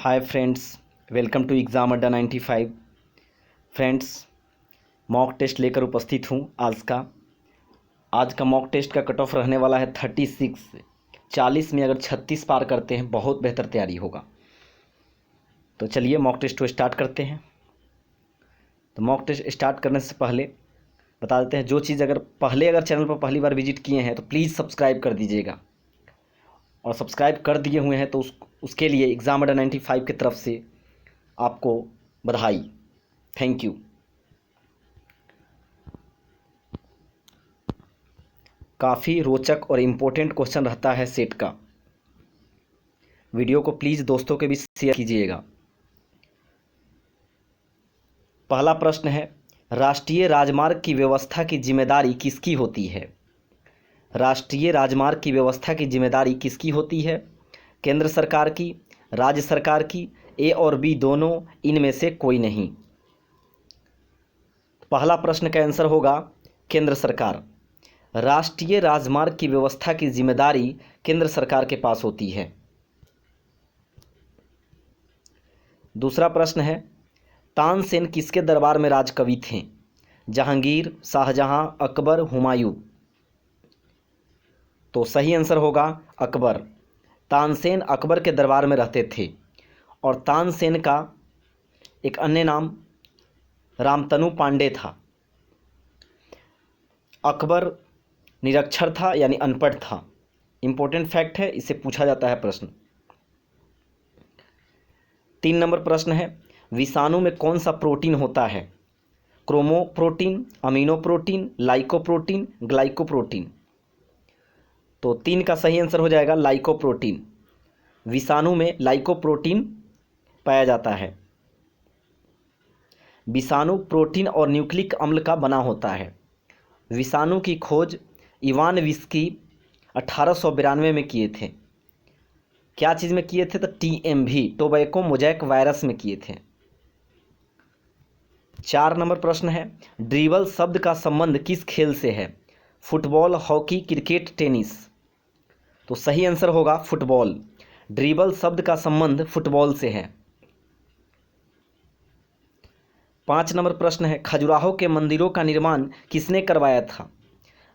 Hi friends, welcome to exam Adda 95। Friends, mock test लेकर उपस्थित हूँ। आज का मॉक टेस्ट का कट ऑफ रहने वाला है 36। 40 में अगर 36 पार करते हैं बहुत बेहतर तैयारी होगा। तो चलिए मॉक टेस्ट को स्टार्ट करते हैं। तो मॉक टेस्ट स्टार्ट करने से पहले बता देते हैं, जो चीज़ अगर चैनल पर पहली बार विजिट किए हैं तो प्लीज़ सब्सक्राइब कर दीजिएगा, और सब्सक्राइब कर दिए हुए हैं तो उसके लिए एग्ज़ाम अड्डा 95 की तरफ से आपको बधाई। Thank you. काफ़ी रोचक और इम्पोर्टेंट क्वेश्चन रहता है सेट का। वीडियो को प्लीज़ दोस्तों के बीच शेयर कीजिएगा। पहला प्रश्न है, राष्ट्रीय राजमार्ग की व्यवस्था की जिम्मेदारी किसकी होती है? राष्ट्रीय राजमार्ग की व्यवस्था की जिम्मेदारी किसकी होती है? केंद्र सरकार की, राज्य सरकार की, ए और बी दोनों, इनमें से कोई नहीं। पहला प्रश्न का आंसर होगा केंद्र सरकार। राष्ट्रीय राजमार्ग की व्यवस्था की जिम्मेदारी केंद्र सरकार के पास होती है। दूसरा प्रश्न है, तानसेन किसके दरबार में राजकवि थे? जहांगीर, शाहजहां, अकबर, हुमायूं। तो सही आंसर होगा अकबर। तानसेन अकबर के दरबार में रहते थे, और तानसेन का एक अन्य नाम रामतनु पांडे था। अकबर निरक्षर था, यानी अनपढ़ था। इंपॉर्टेंट फैक्ट है, इसे पूछा जाता है प्रश्न। 3 नंबर प्रश्न है, विषाणु में कौन सा प्रोटीन होता है? Chromoprotein, amino protein, lipoprotein, glycoprotein. तो 3 का सही आंसर हो जाएगा लाइकोप्रोटीन। विषाणु में लाइकोप्रोटीन पाया जाता है। विषाणु प्रोटीन और न्यूक्लिक अम्ल का बना होता है। विषाणु की खोज इवान विस्की 1892 में किए थे। क्या चीज़ में किए थे? तो TMV, टोबैको मोजैक वायरस में किए थे। 4 नंबर प्रश्न है, ड्रिबल शब्द का संबंध किस खेल से है? Football, hockey, cricket, tennis. तो सही आंसर होगा फुटबॉल। ड्रिबल शब्द का संबंध फुटबॉल से है। 5 नंबर प्रश्न है, खजुराहो के मंदिरों का निर्माण किसने करवाया था?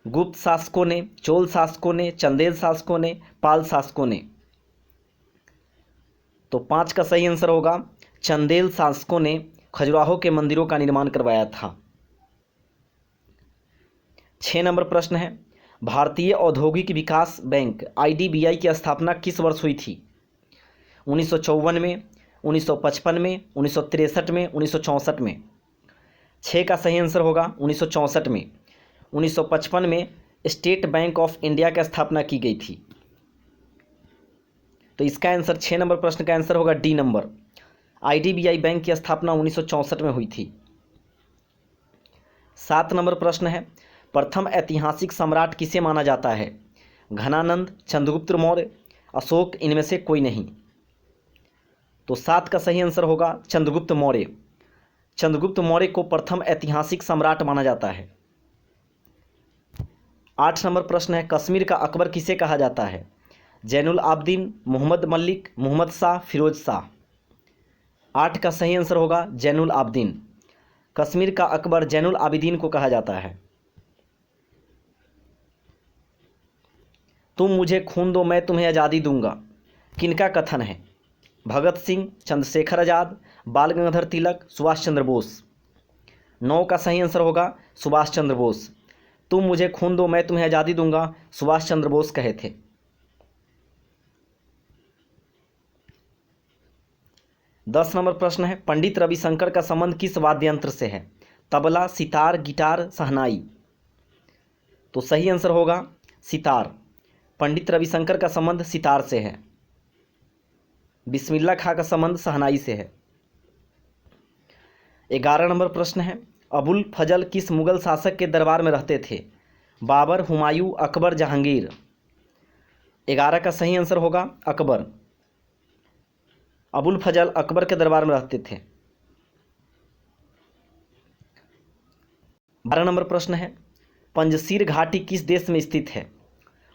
गुप्त शासकों ने, चोल शासकों ने, चंदेल शासकों ने, पाल शासकों ने। तो 5 का सही आंसर होगा चंदेल शासकों ने खजुराहो के मंदिरों का निर्माण करवाया था। 6 नंबर प्रश्न है, भारतीय औद्योगिक विकास बैंक IDBI की स्थापना किस वर्ष हुई थी? 1954 में, 1955 में, 1963 में, 1964 में। 6 का सही आंसर होगा 1964 में। 1955 में स्टेट बैंक ऑफ इंडिया की स्थापना की गई थी। तो इसका आंसर 6 नंबर प्रश्न का आंसर होगा डी नंबर। IDBI बैंक की स्थापना 1964 में हुई थी। 7 नंबर प्रश्न है, प्रथम ऐतिहासिक सम्राट किसे माना जाता है? घनानंद, चंद्रगुप्त मौर्य, अशोक, इनमें से कोई नहीं। तो 7 का सही आंसर होगा चंद्रगुप्त मौर्य। चंद्रगुप्त मौर्य को प्रथम ऐतिहासिक सम्राट माना जाता है। 8 नंबर प्रश्न है, कश्मीर का अकबर किसे कहा जाता है? जैनुल आबदीन, मोहम्मद मलिक, मोहम्मद शाह, फिरोज शाह। 8 का सही आंसर होगा जैनुल आबदीन। कश्मीर का अकबर जैनुल आबिदीन को कहा जाता है। तुम मुझे खून दो मैं तुम्हें आज़ादी दूंगा, किनका कथन है? भगत सिंह, चंद्रशेखर आज़ाद, बाल गंगाधर तिलक, सुभाष चंद्र बोस। 9 का सही आंसर होगा सुभाष चंद्र बोस। तुम मुझे खून दो मैं तुम्हें आज़ादी दूंगा, सुभाष चंद्र बोस कहे थे। 10 नंबर प्रश्न है, पंडित रविशंकर का संबंध किस वाद्य यंत्र से है? तबला, सितार, गिटार, शहनाई। तो सही आंसर होगा सितार। पंडित रविशंकर का संबंध सितार से है। बिस्मिल्लाह खां का संबंध शहनाई से है। 11 नंबर प्रश्न है, अबुल फजल किस मुगल शासक के दरबार में रहते थे? बाबर, हुमायूं, अकबर, जहांगीर। 11 का सही आंसर होगा अकबर। अबुल फजल अकबर के दरबार में रहते थे। 12 नंबर प्रश्न है, पंजशीर घाटी किस देश में स्थित है?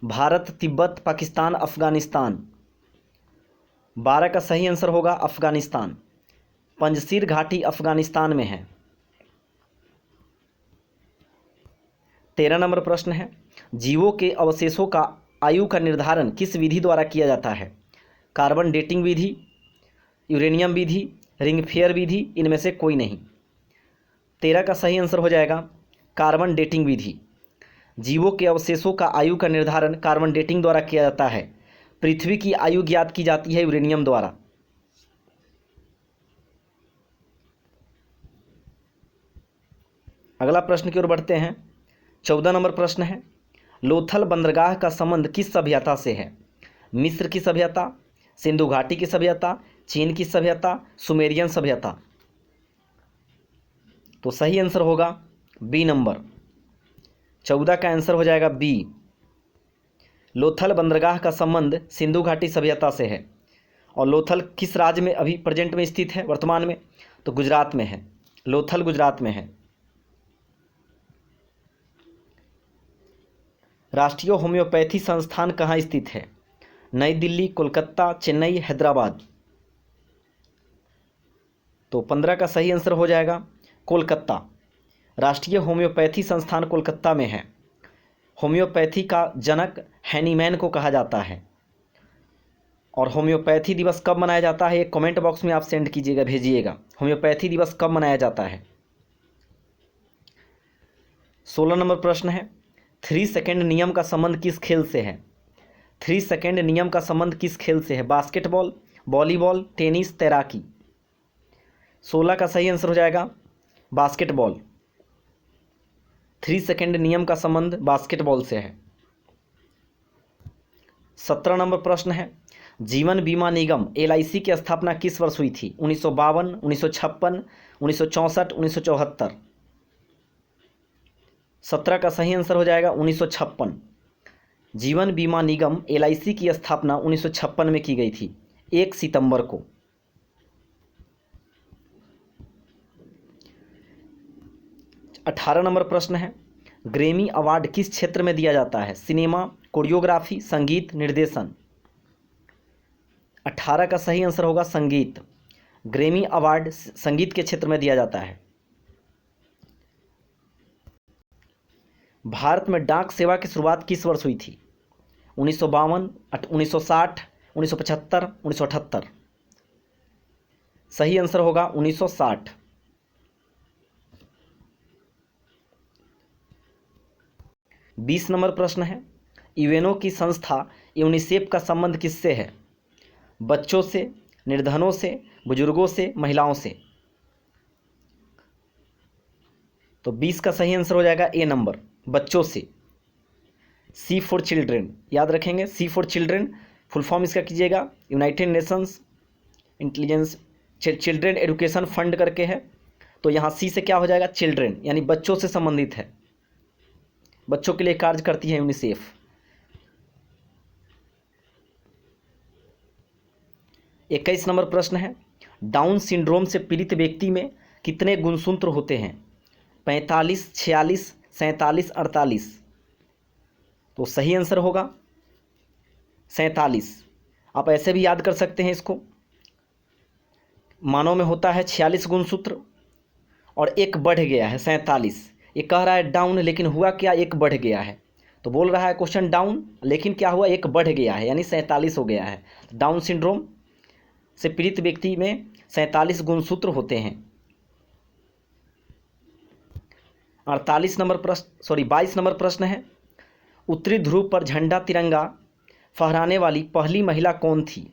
भारत, तिब्बत, पाकिस्तान, अफगानिस्तान। 12 का सही आंसर होगा अफगानिस्तान। पंजशीर घाटी अफगानिस्तान में है। 13 नंबर प्रश्न है, जीवों के अवशेषों का आयु का निर्धारण किस विधि द्वारा किया जाता है? कार्बन डेटिंग विधि, यूरेनियम विधि, रिंगफेयर विधि, इनमें से कोई नहीं। 13 का सही आंसर हो जाएगा कार्बन डेटिंग विधि। जीवों के अवशेषों का आयु का निर्धारण कार्बन डेटिंग द्वारा किया जाता है। पृथ्वी की आयु ज्ञात की जाती है यूरेनियम द्वारा। अगला प्रश्न की ओर बढ़ते हैं। 14 नंबर प्रश्न है, लोथल बंदरगाह का संबंध किस सभ्यता से है? मिस्र की सभ्यता, सिंधु घाटी की सभ्यता, चीन की सभ्यता, सुमेरियन सभ्यता। तो सही आंसर होगा बी नंबर। 14 का आंसर हो जाएगा बी। लोथल बंदरगाह का संबंध सिंधु घाटी सभ्यता से है। और लोथल किस राज्य में अभी प्रेजेंट में स्थित है वर्तमान में? तो गुजरात में है। लोथल गुजरात में है। राष्ट्रीय होम्योपैथी संस्थान कहाँ स्थित है? नई दिल्ली, कोलकाता, चेन्नई, हैदराबाद। तो 15 का सही आंसर हो जाएगा कोलकाता। राष्ट्रीय होम्योपैथी संस्थान कोलकाता में है। होम्योपैथी का जनक हैनीमैन को कहा जाता है। और होम्योपैथी दिवस कब मनाया जाता है, एक कमेंट बॉक्स में आप सेंड कीजिएगा, भेजिएगा। होम्योपैथी दिवस कब मनाया जाता है? 16 नंबर प्रश्न है, 3 सेकेंड नियम का संबंध किस खेल से है? 3 सेकेंड नियम का संबंध किस खेल से है? बास्केटबॉल, वॉलीबॉल, टेनिस, तैराकी। 16 का सही आंसर हो जाएगा बास्केटबॉल। 3 सेकेंड नियम का संबंध बास्केटबॉल से है। 17 नंबर प्रश्न है, जीवन बीमा निगम LIC की स्थापना किस वर्ष हुई थी? 1952, 1956, 1964, 1974। 17 का सही आंसर हो जाएगा 1956। जीवन बीमा निगम LIC की स्थापना 1956 में की गई थी, 1 सितंबर को। 18 नंबर प्रश्न है, ग्रैमी अवार्ड किस क्षेत्र में दिया जाता है? सिनेमा, कोरियोग्राफी, संगीत, निर्देशन। 18 का सही आंसर होगा संगीत। ग्रैमी अवार्ड संगीत के क्षेत्र में दिया जाता है। भारत में डाक सेवा की शुरुआत किस वर्ष हुई थी? 1952, 1960, 1975, 1978। सही आंसर होगा 1960। बीस नंबर प्रश्न है, यूएनओ की संस्था यूनिसेफ का संबंध किससे है? बच्चों से, निर्धनों से, बुजुर्गों से, महिलाओं से। तो 20 का सही आंसर हो जाएगा ए नंबर, बच्चों से। C फॉर चिल्ड्रेन, याद रखेंगे। C for children full form इसका कीजिएगा, United Nations intelligence children education fund करके है। तो यहाँ C से क्या हो जाएगा? चिल्ड्रेन, यानी बच्चों से संबंधित है, बच्चों के लिए कार्य करती है यूनिसेफ। 21 नंबर प्रश्न है, डाउन सिंड्रोम से पीड़ित व्यक्ति में कितने गुणसूत्र होते हैं? 45, 46, 47, 48। तो सही आंसर होगा 47। आप ऐसे भी याद कर सकते हैं इसको। मानव में होता है 46 गुणसूत्र और एक बढ़ गया है 47। ये कह रहा है डाउन, लेकिन हुआ क्या? एक बढ़ गया है। तो बोल रहा है क्वेश्चन डाउन, लेकिन क्या हुआ? एक बढ़ गया है, यानी 47 हो गया है। डाउन सिंड्रोम से पीड़ित व्यक्ति में 47 गुणसूत्र होते हैं। 22 नंबर प्रश्न है, उत्तरी ध्रुव पर झंडा तिरंगा फहराने वाली पहली महिला कौन थी?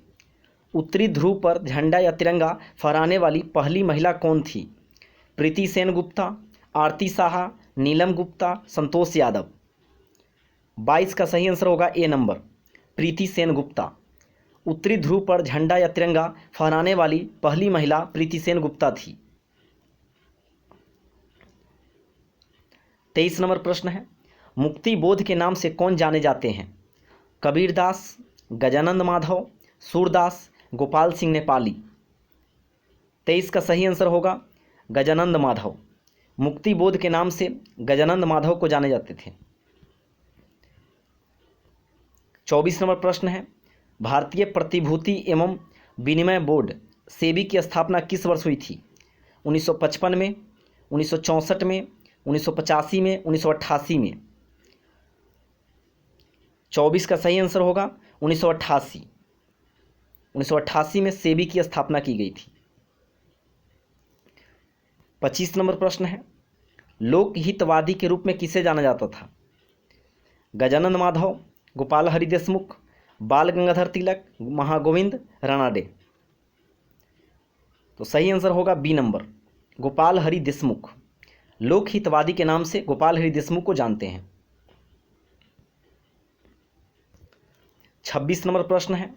उत्तरी ध्रुव पर झंडा या तिरंगा फहराने वाली पहली महिला कौन थी? प्रीति सेन गुप्ता, आरती साहा, नीलम गुप्ता, संतोष यादव। 22 का सही आंसर होगा ए नंबर, प्रीति सेन गुप्ता। उत्तरी ध्रुव पर झंडा या तिरंगा फहराने वाली पहली महिला प्रीति सेन गुप्ता थी। 23 नंबर प्रश्न है, मुक्ति बोध के नाम से कौन जाने जाते हैं? कबीरदास, गजानंद माधव, सूरदास, गोपाल सिंह नेपाली। 23 का सही आंसर होगा गजानंद माधव। मुक्ति बोध के नाम से गजानंद माधव को जाने जाते थे। 24 नंबर प्रश्न है, भारतीय प्रतिभूति एवं विनिमय बोर्ड सेबी की स्थापना किस वर्ष हुई थी? 1955 में, 1964 में, 1985 में, 1988 में? 24 का सही आंसर होगा 1988। 1988 में सेबी की स्थापना की गई थी। 25 नंबर प्रश्न है, लोकहितवादी के रूप में किसे जाना जाता था? गजानन माधव, गोपाल हरि देशमुख, बाल गंगाधर तिलक, महागोविंद रानाडे? तो सही आंसर होगा बी नंबर, गोपाल हरि देशमुख। लोकहितवादी के नाम से गोपाल हरि देशमुख को जानते हैं। 26 नंबर प्रश्न है,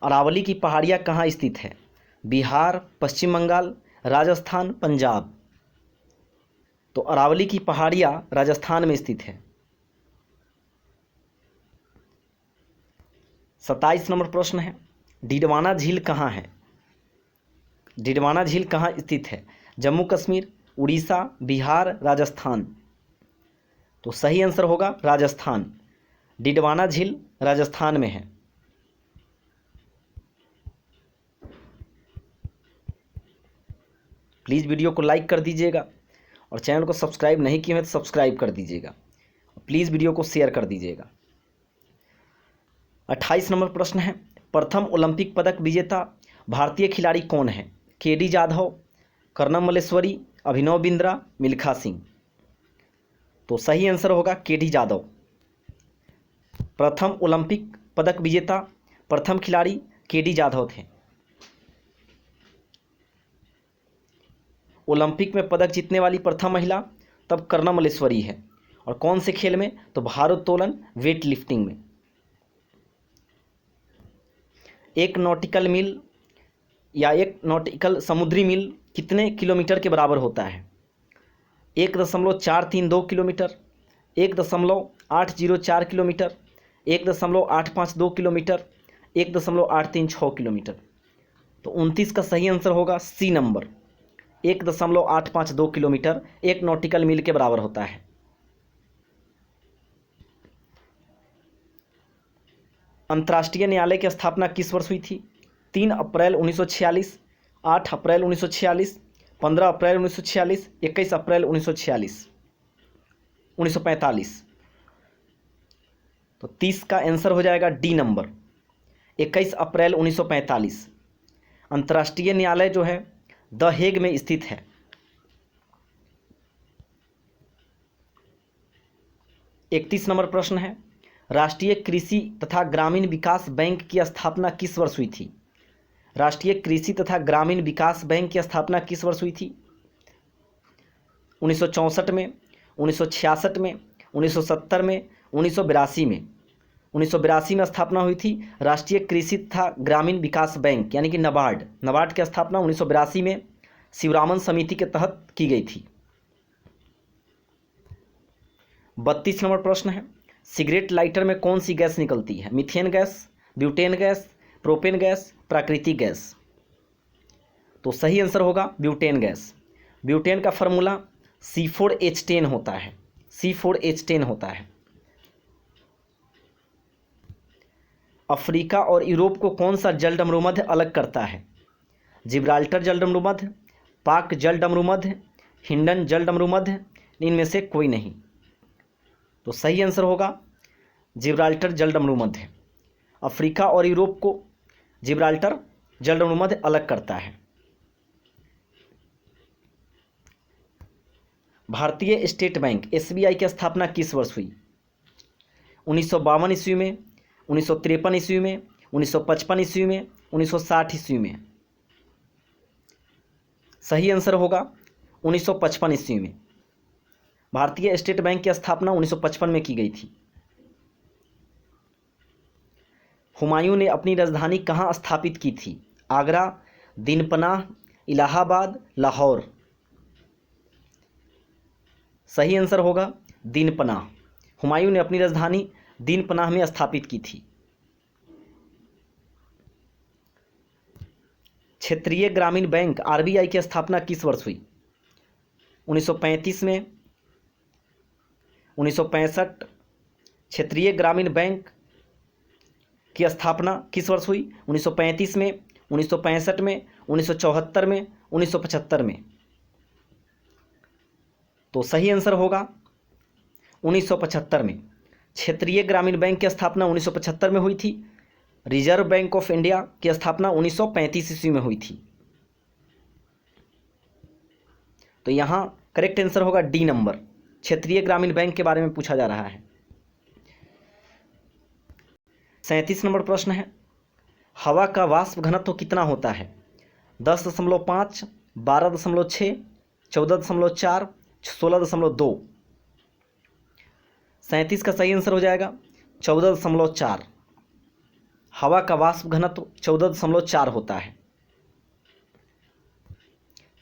अरावली की पहाड़ियाँ कहाँ स्थित है? बिहार, पश्चिम बंगाल, राजस्थान, पंजाब? तो अरावली की पहाड़ियाँ राजस्थान में स्थित है। 27 नंबर प्रश्न है, डिडवाना झील कहाँ है? डिडवाना झील कहाँ स्थित है? जम्मू कश्मीर, उड़ीसा, बिहार, राजस्थान? तो सही आंसर होगा राजस्थान। डिडवाना झील राजस्थान में है। प्लीज़ वीडियो को लाइक कर दीजिएगा और चैनल को सब्सक्राइब नहीं किए हैं तो सब्सक्राइब कर दीजिएगा। प्लीज़ वीडियो को शेयर कर दीजिएगा। 28 नंबर प्रश्न है, प्रथम ओलंपिक पदक विजेता भारतीय खिलाड़ी कौन है? केडी जाधव, कर्णम मल्लेश्वरी, अभिनव बिंद्रा, मिल्खा सिंह? तो सही आंसर होगा केडी जाधव। प्रथम ओलंपिक पदक विजेता प्रथम खिलाड़ी केडी जाधव थे। ओलंपिक में पदक जीतने वाली प्रथम महिला तब कर्णम मल्लेश्वरी है। और कौन से खेल में? तो भारोत्तोलन, वेट लिफ्टिंग में। एक नॉटिकल मील या एक नॉटिकल समुद्री मील कितने किलोमीटर के बराबर होता है? 1.432 किलोमीटर, 1.804 किलोमीटर, 1.852 किलोमीटर, 1.836 किलोमीटर? तो 29 का सही आंसर होगा सी नंबर, 1.852 किलोमीटर 1 नॉटिकल मील के बराबर होता है। अंतर्राष्ट्रीय न्यायालय की स्थापना किस वर्ष हुई थी? 3 अप्रैल 1946, 8 अप्रैल 1946, 15 अप्रैल 1946, 21 अप्रैल 1945? तो 30 का आंसर हो जाएगा डी नंबर, 21 अप्रैल 1945। अंतर्राष्ट्रीय न्यायालय जो है द हेग में स्थित है। इकतीस नंबर प्रश्न है, राष्ट्रीय कृषि तथा ग्रामीण विकास बैंक की स्थापना किस वर्ष हुई थी? राष्ट्रीय कृषि तथा ग्रामीण विकास बैंक की स्थापना किस वर्ष हुई थी? 1964 में, 1966 में, 1970 में, 1982 में? 1982 में स्थापना हुई थी राष्ट्रीय कृषि तथा ग्रामीण विकास बैंक यानी कि नबार्ड। नबार्ड की स्थापना 1982 में शिवरामन समिति के तहत की गई थी। 32 नंबर प्रश्न है, सिगरेट लाइटर में कौन सी गैस निकलती है? Methane gas, butane gas, propane gas, प्राकृतिक गैस? तो सही आंसर होगा ब्यूटेन गैस। ब्यूटेन का फार्मूला C4H10 होता है, C4H10 होता है। अफ्रीका और यूरोप को कौन सा जलडमरूमध्य अलग करता है? जिब्राल्टर जलडमरूमध्य, पाक जलडमरूमध्य, हिंडन जलडमरूमध्य? इनमें से कोई नहीं। तो सही आंसर होगा जिब्राल्टर जलडमरूमध्य। अफ्रीका और यूरोप को जिब्राल्टर जलडमरूमध्य अलग करता है। भारतीय स्टेट बैंक SBI की स्थापना किस वर्ष हुई? 1952 ईस्वी में, 1953 ईस्वी में, 1955 ईस्वी में, 1960 ईस्वी में? सही आंसर होगा 1955 ईस्वी में। भारतीय स्टेट बैंक की स्थापना 1955 में की गई थी। हुमायूं ने अपनी राजधानी कहाँ स्थापित की थी? आगरा, दीनपनाह, इलाहाबाद, लाहौर? सही आंसर होगा दीनपनाह। हुमायूं ने अपनी राजधानी दीनपनाह में स्थापित की थी। क्षेत्रीय ग्रामीण बैंक RBI की स्थापना किस वर्ष हुई? 1935 में, 1965? क्षेत्रीय ग्रामीण बैंक की स्थापना किस वर्ष हुई? 1935 में, 1965 में, 1974 में, 1975 में। तो सही आंसर होगा 1975 में। क्षेत्रीय ग्रामीण बैंक की स्थापना 1975 में हुई थी। रिजर्व बैंक ऑफ इंडिया की स्थापना 1935 ईस्वी में हुई थी। तो यहाँ करेक्ट आंसर होगा डी नंबर। क्षेत्रीय ग्रामीण बैंक के बारे में पूछा जा रहा है। 37 नंबर प्रश्न है, हवा का वाष्प घनत्व कितना होता है? 10.5, 12.6, 14.4, 16.2। 37 का सही आंसर हो जाएगा 14.4। हवा का वाष्प घनत्व 14.4 होता है।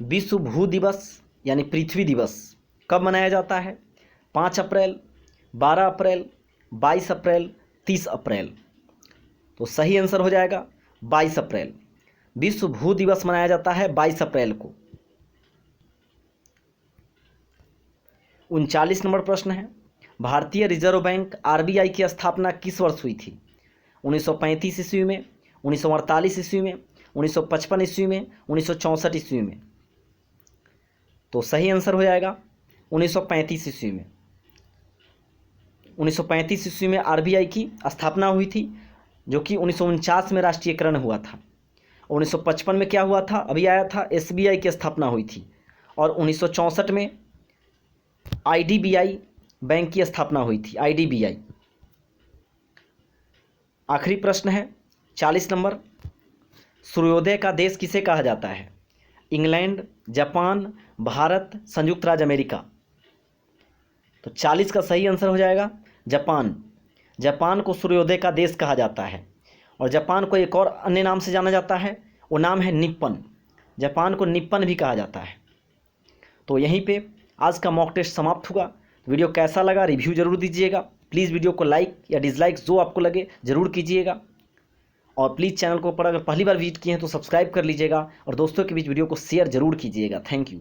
विश्व भू दिवस यानी पृथ्वी दिवस कब मनाया जाता है? 5 अप्रैल, 12 अप्रैल, 22 अप्रैल, 30 अप्रैल। तो सही आंसर हो जाएगा 22 अप्रैल। विश्व भू दिवस मनाया जाता है 22 अप्रैल को। 39 नंबर प्रश्न है, भारतीय रिजर्व बैंक आरबीआई की स्थापना किस वर्ष हुई थी? 1935 ईस्वी में, 1948 ईस्वी में, 1955 ईस्वी में, 1964 ईस्वी में। तो सही आंसर हो जाएगा 1935 ईस्वी में। 1935 ईस्वी में आरबीआई की स्थापना हुई थी, जो कि 1949 में राष्ट्रीयकरण हुआ था। 1955 में क्या हुआ था, अभी आया था, एसबीआई की स्थापना हुई थी। और 1964 में आईडीबीआई बैंक की स्थापना हुई थी, आईडीबीआई। आखिरी प्रश्न है 40 नंबर, सूर्योदय का देश किसे कहा जाता है? इंग्लैंड, जापान, भारत, संयुक्त राज्य अमेरिका। तो 40 का सही आंसर हो जाएगा जापान। जापान को सूर्योदय का देश कहा जाता है। और जापान को एक और अन्य नाम से जाना जाता है, वो नाम है निप्पन। जापान को निप्पन भी कहा जाता है। तो यहीं पे आज का मॉक टेस्ट समाप्त हुआ। वीडियो कैसा लगा रिव्यू जरूर दीजिएगा। प्लीज़ वीडियो को लाइक या डिसलाइक जो आपको लगे ज़रूर कीजिएगा। और प्लीज़ चैनल को पर अगर पहली बार विजिट किए हैं तो सब्सक्राइब कर लीजिएगा और दोस्तों के बीच वीडियो को शेयर जरूर कीजिएगा। Thank you.